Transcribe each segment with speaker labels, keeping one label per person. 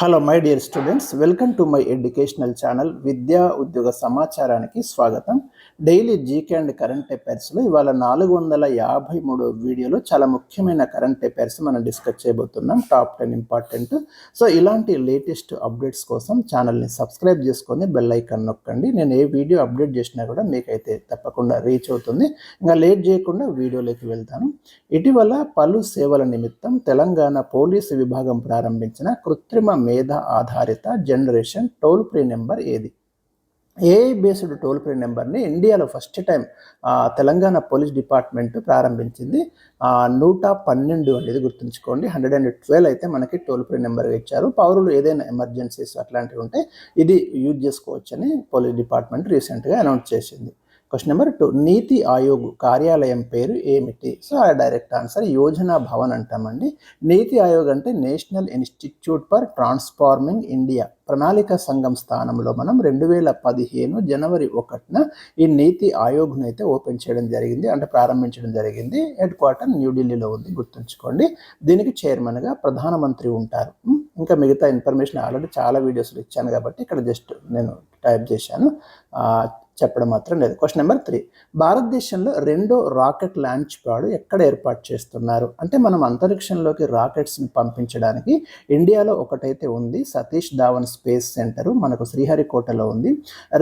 Speaker 1: Hello my dear students, welcome to my educational channel విద్యా ఉద్యోగ సమాచారానికి స్వాగతం. డైలీ జీకే అండ్ కరెంట్ అఫైర్స్లో ఇవాళ 453 వీడియోలో చాలా ముఖ్యమైన కరెంట్ అఫైర్స్ మనం డిస్కస్ చేయబోతున్నాం. Top 10 important. సో ఇలాంటి లేటెస్ట్ అప్డేట్స్ కోసం ఛానల్ని సబ్స్క్రైబ్ చేసుకొని బెల్ ఐకాన్ నొక్కండి. నేను ఏ వీడియో అప్డేట్ చేసినా కూడా మీకైతే తప్పకుండా రీచ్ అవుతుంది. ఇంకా లేట్ చేయకుండా వీడియోలోకి వెళ్తాను. ఇటీవల పలు సేవల నిమిత్తం తెలంగాణ పోలీసు విభాగం ప్రారంభించిన కృత్రిమ మేధ ఆధారిత జనరేషన్ టోల్ ఫ్రీ నెంబర్ ఏది? ఏఐ బేస్డ్ టోల్ ఫ్రీ నెంబర్ని ఇండియాలో first time Telangana police department ప్రారంభించింది. 112 అనేది గుర్తుంచుకోండి. 112 అయితే మనకి టోల్ ఫ్రీ నెంబర్గా ఇచ్చారు. పౌరులు ఏదైనా ఎమర్జెన్సీస్ అట్లాంటివి ఉంటే ఇది యూజ్ చేసుకోవచ్చని పోలీస్ డిపార్ట్మెంట్ రీసెంట్గా అనౌన్స్ చేసింది. క్వశ్చన్ నెంబర్ 2, నీతి ఆయోగ్ కార్యాలయం పేరు ఏమిటి? సో ఆ డైరెక్ట్ ఆన్సర్ యోజనా భవన్ అంటామండి. నీతి ఆయోగ్ అంటే national institute for transforming India ప్రణాళిక సంఘం స్థానంలో మనం 2015 జనవరి 1న ఈ నీతి ఆయోగ్ను అయితే ఓపెన్ చేయడం జరిగింది, అంటే ప్రారంభించడం జరిగింది. హెడ్ క్వార్టర్ న్యూఢిల్లీలో ఉంది, గుర్తుంచుకోండి. దీనికి చైర్మన్గా ప్రధానమంత్రి ఉంటారు. ఇంకా మిగతా ఇన్ఫర్మేషన్ ఆల్రెడీ చాలా వీడియోస్లో ఇచ్చాను కాబట్టి ఇక్కడ జస్ట్ నేను టైప్ చేశాను, చెప్పడం మాత్రం లేదు. క్వశ్చన్ నెంబర్ 3, భారతదేశంలో రెండో రాకెట్ లాంచ్ ప్యాడ్ ఎక్కడ ఏర్పాటు చేస్తున్నారు? అంటే మనం అంతరిక్షంలోకి రాకెట్స్ని పంపించడానికి ఇండియాలో ఒకటైతే ఉంది, సతీష్ ధావన్ స్పేస్ సెంటర్ మనకు శ్రీహరికోటలో ఉంది.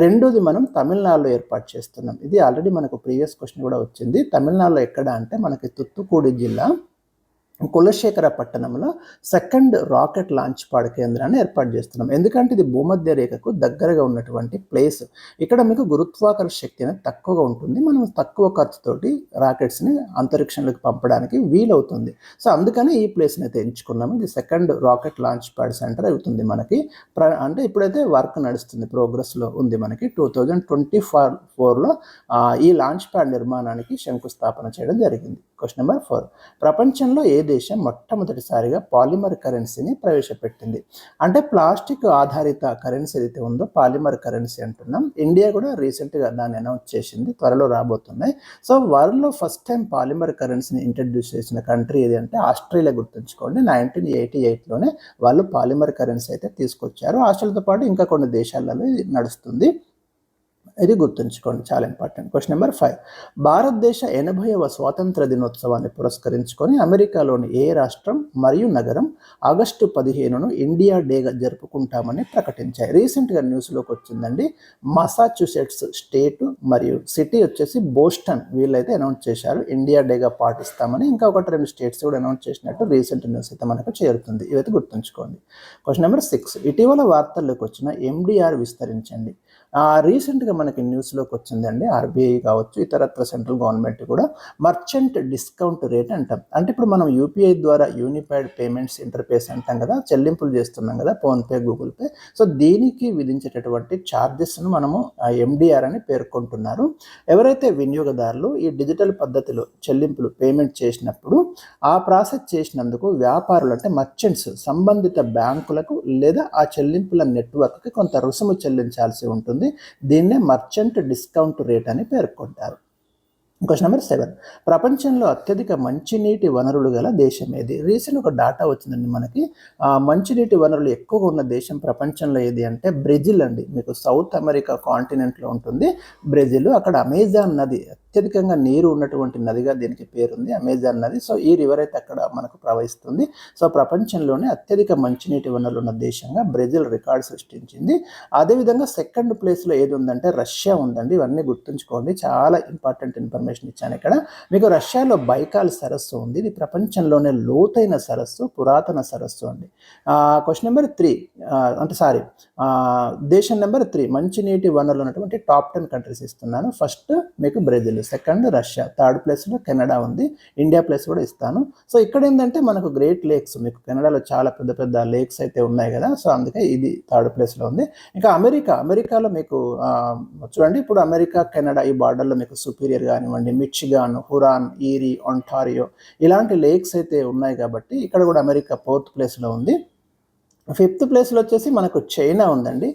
Speaker 1: రెండోది మనం తమిళనాడులో ఏర్పాటు చేస్తున్నాం. ఇది ఆల్రెడీ మనకు ప్రీవియస్ క్వశ్చన్ కూడా వచ్చింది. తమిళనాడులో ఎక్కడ అంటే మనకి తుత్తుకూడి జిల్లా కులశేఖర పట్టణంలో సెకండ్ రాకెట్ లాంచ్ ప్యాడ్ కేంద్రాన్ని ఏర్పాటు చేస్తున్నాం. ఎందుకంటే ఇది భూమధ్య రేఖకు దగ్గరగా ఉన్నటువంటి ప్లేస్. ఇక్కడ మీకు గురుత్వాకర్షణ శక్తి అనేది తక్కువగా ఉంటుంది. మనం తక్కువ ఖర్చుతోటి రాకెట్స్ని అంతరిక్షంలోకి పంపడానికి వీలవుతుంది. సో అందుకని ఈ ప్లేస్ని అయితే ఎంచుకున్నాము. ఇది second rocket launch pad centre అవుతుంది మనకి. అంటే ఇప్పుడైతే వర్క్ నడుస్తుంది, ప్రోగ్రెస్లో ఉంది. మనకి 2024లో ఈ లాంచ్ ప్యాడ్ నిర్మాణానికి శంకుస్థాపన చేయడం జరిగింది. క్వశ్చన్ నెంబర్ 4, ప్రపంచంలో ఏ దేశం మొట్టమొదటిసారిగా పాలిమర్ కరెన్సీని ప్రవేశపెట్టింది? అంటే ప్లాస్టిక్ ఆధారిత కరెన్సీ ఏదైతే ఉందో పాలిమర్ కరెన్సీ అంటున్నాం. ఇండియా కూడా రీసెంట్గా దాన్ని అనౌన్స్ చేసింది, త్వరలో రాబోతున్నాయి. సో వరల్డ్లో ఫస్ట్ టైం పాలిమర్ కరెన్సీని ఇంట్రడ్యూస్ చేసిన కంట్రీ ఏది అంటే ఆస్ట్రేలియా, గుర్తుంచుకోండి. 1988లోనే వాళ్ళు పాలిమర్ కరెన్సీ అయితే తీసుకొచ్చారు. ఆస్ట్రేలియాతో పాటు ఇంకా కొన్ని దేశాలలో ఇది నడుస్తుంది, ఇది గుర్తుంచుకోండి, చాలా ఇంపార్టెంట్. క్వశ్చన్ నెంబర్ 5, భారతదేశ 80వ స్వాతంత్ర దినోత్సవాన్ని పురస్కరించుకొని అమెరికాలోని ఏ రాష్ట్రం మరియు నగరం ఆగస్టు 15ను ఇండియా డేగా జరుపుకుంటామని ప్రకటించాయి? రీసెంట్గా న్యూస్లోకి వచ్చిందండి. మసాచ్యూసెట్స్ స్టేట్ మరియు సిటీ వచ్చేసి బోస్టన్, వీళ్ళైతే అనౌన్స్ చేశారు ఇండియా డేగా పాటిస్తామని. ఇంకా 1-2 స్టేట్స్ కూడా అనౌన్స్ చేసినట్టు రీసెంట్ న్యూస్ అయితే మనకు చేరుతుంది, ఇవైతే గుర్తుంచుకోండి. క్వశ్చన్ నెంబర్ 6, ఇటీవల వార్తల్లోకి వచ్చిన ఎండిఆర్ విస్తరించండి. రీసెంట్గా మనకి న్యూస్లోకి వచ్చిందండి. ఆర్బీఐ కావచ్చు, ఇతరత్ర సెంట్రల్ గవర్నమెంట్ కూడా మర్చెంట్ డిస్కౌంట్ రేట్ అంటాం. అంటే ఇప్పుడు మనం యూపీఐ ద్వారా యూనిఫైడ్ పేమెంట్స్ ఇంటర్ఫేస్ అంటాం కదా, చెల్లింపులు చేస్తున్నాం కదా, ఫోన్పే, గూగుల్ పే. సో దీనికి విధించేటటువంటి ఛార్జెస్ను మనము ఎండిఆర్ అని పేర్కొంటున్నారు. ఎవరైతే వినియోగదారులు ఈ డిజిటల్ పద్ధతిలో చెల్లింపులు పేమెంట్ చేసినప్పుడు ఆ ప్రాసెస్ చేసినందుకు వ్యాపారులు అంటే మర్చెంట్స్ సంబంధిత బ్యాంకులకు లేదా ఆ చెల్లింపుల నెట్వర్క్కి కొంత రుసుము చెల్లించాల్సి ఉంటుంది. దీన్నే మర్చెంట్ డిస్కౌంట్ రేట్ అని పేర్కొంటారు. క్వశ్చన్ నెంబర్ 7, ప్రపంచంలో అత్యధిక మంచినీటి వనరులు గల దేశం ఏది? రీసెంట్ ఒక డాటా వచ్చిందండి మనకి. మంచినీటి వనరులు ఎక్కువగా ఉన్న దేశం ప్రపంచంలో ఏది అంటే బ్రెజిల్ అండి. మీకు సౌత్ అమెరికా కాంటినెంట్లో ఉంటుంది బ్రెజిల్. అక్కడ అమెజాన్ నది అత్యధికంగా నీరు ఉన్నటువంటి నదిగా దీనికి పేరుంది, అమెజాన్ నది. సో ఈ రివర్ అయితే అక్కడ మనకు ప్రవహిస్తుంది. సో ప్రపంచంలోనే అత్యధిక మంచినీటి వనరులు ఉన్న దేశంగా బ్రెజిల్ రికార్డు సృష్టించింది. అదేవిధంగా సెకండ్ ప్లేస్లో ఏది ఉందంటే రష్యా ఉందండి. ఇవన్నీ గుర్తుంచుకోండి, చాలా ఇంపార్టెంట్ ఇన్ఫర్మేషన్ ఇచ్చాను ఇక్కడ. మీకు రష్యాలో బైకాల్ సరస్సు ఉంది. ఇది ప్రపంచంలోనే లోతైన సరస్సు, పురాతన సరస్సు అండి. క్వశ్చన్ నెంబర్ 3, దేశం నెంబర్ 3, మంచినీటి వనరులు ఉన్నటువంటి టాప్ 10 కంట్రీస్ ఇస్తున్నాను. ఫస్ట్ మీకు బ్రెజిల్, సెకండ్ రష్యా, థర్డ్ ప్లేస్లో కెనడా ఉంది, ఇండియా ప్లేస్ కూడా ఇస్తాను. సో ఇక్కడ ఏంటంటే మనకు గ్రేట్ లేక్స్, మీకు కెనడాలో చాలా పెద్ద పెద్ద లేక్స్ అయితే ఉన్నాయి కదా, సో అందుకే ఇది థర్డ్ ప్లేస్లో ఉంది. ఇంకా అమెరికాలో మీకు చూడండి, ఇప్పుడు అమెరికా కెనడా ఈ బార్డర్లో మీకు సుపీరియర్ కానివ్వండి, మిచిగాన్, హురాన్, ఈరీ, ఒంటారియో ఇలాంటి లేక్స్ అయితే ఉన్నాయి కాబట్టి ఇక్కడ కూడా అమెరికా 4th ప్లేస్లో ఉంది. ఫిఫ్త్ ప్లేస్లో వచ్చేసి మనకు చైనా ఉందండి.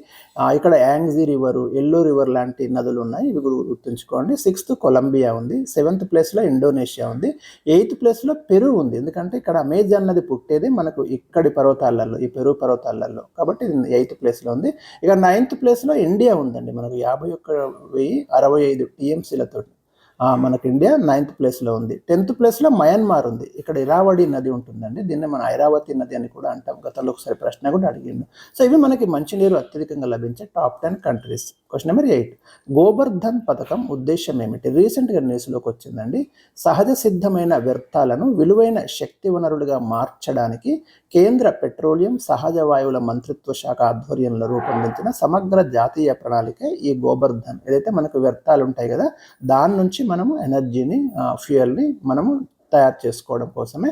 Speaker 1: ఇక్కడ యాంగ్జీ రివరు, ఎల్లో రివర్ లాంటి నదులు ఉన్నాయి, ఇవి గుర్తుంచుకోండి. సిక్స్త్ కొలంబియా ఉంది. సెవెంత్ ప్లేస్లో ఇండోనేషియా ఉంది. ఎయిత్ ప్లేస్లో పెరు ఉంది. ఎందుకంటే ఇక్కడ అమెజాన్ నది పుట్టేది మనకు ఇక్కడి పర్వతాలలో, ఈ పెరు పర్వతాలలో, కాబట్టి ఇది ఎయిత్ ప్లేస్లో ఉంది. ఇక నైన్త్ ప్లేస్లో ఇండియా ఉందండి. మనకు 51,065 టీఎంసీలతో మనకు ఇండియా నైన్త్ ప్లేస్లో ఉంది. 10th ప్లేస్లో మయన్మార్ ఉంది. ఇక్కడ ఇరావడి నది ఉంటుందండి. దీన్ని మనం ఐరావతి నది అని కూడా అంటాం. గతంలో ఒకసారి ప్రశ్న కూడా అడిగిండు. సో ఇవి మనకి మంచినీరు అత్యధికంగా లభించే top 10 countries. Question number 8, Gobardhan పథకం ఉద్దేశం ఏమిటి? రీసెంట్గా న్యూస్లోకి వచ్చిందండి. సహజ సిద్ధమైన వ్యర్థాలను విలువైన శక్తి వనరులుగా మార్చడానికి కేంద్ర పెట్రోలియం, సహజ వాయువుల మంత్రిత్వ శాఖ ఆధ్వర్యంలో రూపొందించిన సమగ్ర జాతీయ ప్రణాళిక ఈ గోబర్ధన్. ఏదైతే మనకు వ్యర్థాలు ఉంటాయి కదా, దాని నుంచి మనము ఎనర్జీని, ఫ్యూయల్ని మనము తయారు చేసుకోవడం కోసమే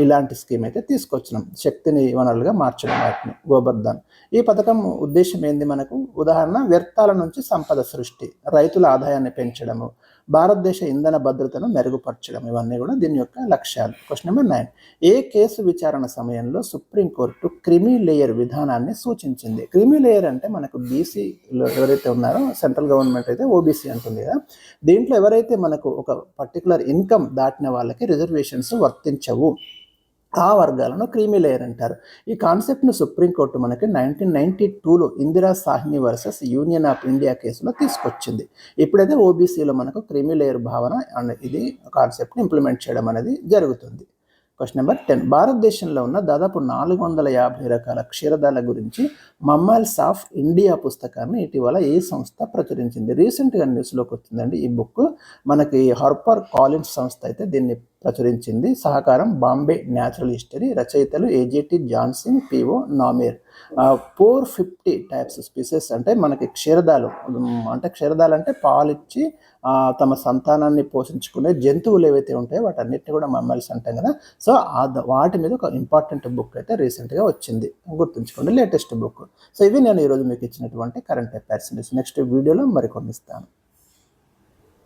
Speaker 1: ఇలాంటి స్కీమ్ అయితే తీసుకొచ్చినాం. శక్తిని వనరులుగా మార్చడం, వాటిని గోబర్ధన్. ఈ పథకం ఉద్దేశం ఏంది? మనకు ఉదాహరణ, వ్యర్థాల నుంచి సంపద సృష్టి, రైతుల ఆదాయాన్ని పెంచడము, భారతదేశ ఇంధన భద్రతను మెరుగుపరచడం, ఇవన్నీ కూడా దీని యొక్క లక్ష్యాలు. క్వశ్చన్ నెంబర్ 9, ఏ కేసు విచారణ సమయంలో సుప్రీంకోర్టు క్రిమీ లేయర్ విధానాన్ని సూచించింది? క్రిమీ లేయర్ అంటే మనకు బీసీలో ఎవరైతే ఉన్నారో, సెంట్రల్ గవర్నమెంట్ అయితే ఓబీసీ అంటుంది కదా, దీంట్లో ఎవరైతే మనకు ఒక పర్టికులర్ ఇన్కమ్ దాటిన వాళ్ళకి రిజర్వేషన్స్ వర్తించవు, ఆ వర్గాలను క్రీమీ లేయర్ అంటారు. ఈ కాన్సెప్ట్ను సుప్రీంకోర్టు మనకి 1992లో Indira Sahni versus union of India కేసులో తీసుకొచ్చింది. ఇప్పుడైతే ఓబీసీలో మనకు క్రీమీ లేయర్ భావన అండ్ ఇది కాన్సెప్ట్ని ఇంప్లిమెంట్ చేయడం అనేది జరుగుతుంది. క్వశ్చన్ నెంబర్ 10, భారతదేశంలో ఉన్న దాదాపు 450 రకాల క్షీరదాల గురించి మమ్మల్స్ ఆఫ్ ఇండియా పుస్తకాన్ని ఇటీవల ఏ సంస్థ ప్రచురించింది? రీసెంట్గా న్యూస్లోకి వచ్చిందండి ఈ బుక్. మనకి హార్పర్ కాలిన్స్ సంస్థ అయితే దీన్ని ప్రచురించింది. సహకారం బాంబే న్యాచురల్ హిస్టరీ. రచయితలు ఏజేటి జాన్సన్, పిఓ నామేర్. 450 టైప్స్ స్పీసెస్ అంటే మనకి క్షీరదాలు, అంటే క్షీరదాలు అంటే పాలిచ్చి తమ సంతానాన్ని పోషించుకునే జంతువులు ఏవైతే ఉంటాయో వాటన్నిటిని కూడా మమ్మల్స్ అంటాం కదా. సో వాటి మీద ఒక ఇంపార్టెంట్ బుక్ అయితే రీసెంట్గా వచ్చింది, గుర్తుంచుకోండి, లేటెస్ట్ బుక్. సో ఇవి నేను ఈరోజు మీకు ఇచ్చినటువంటి కరెంట్ అఫైర్స్. నెక్స్ట్ వీడియోలో మరికొన్ని ఇస్తాను.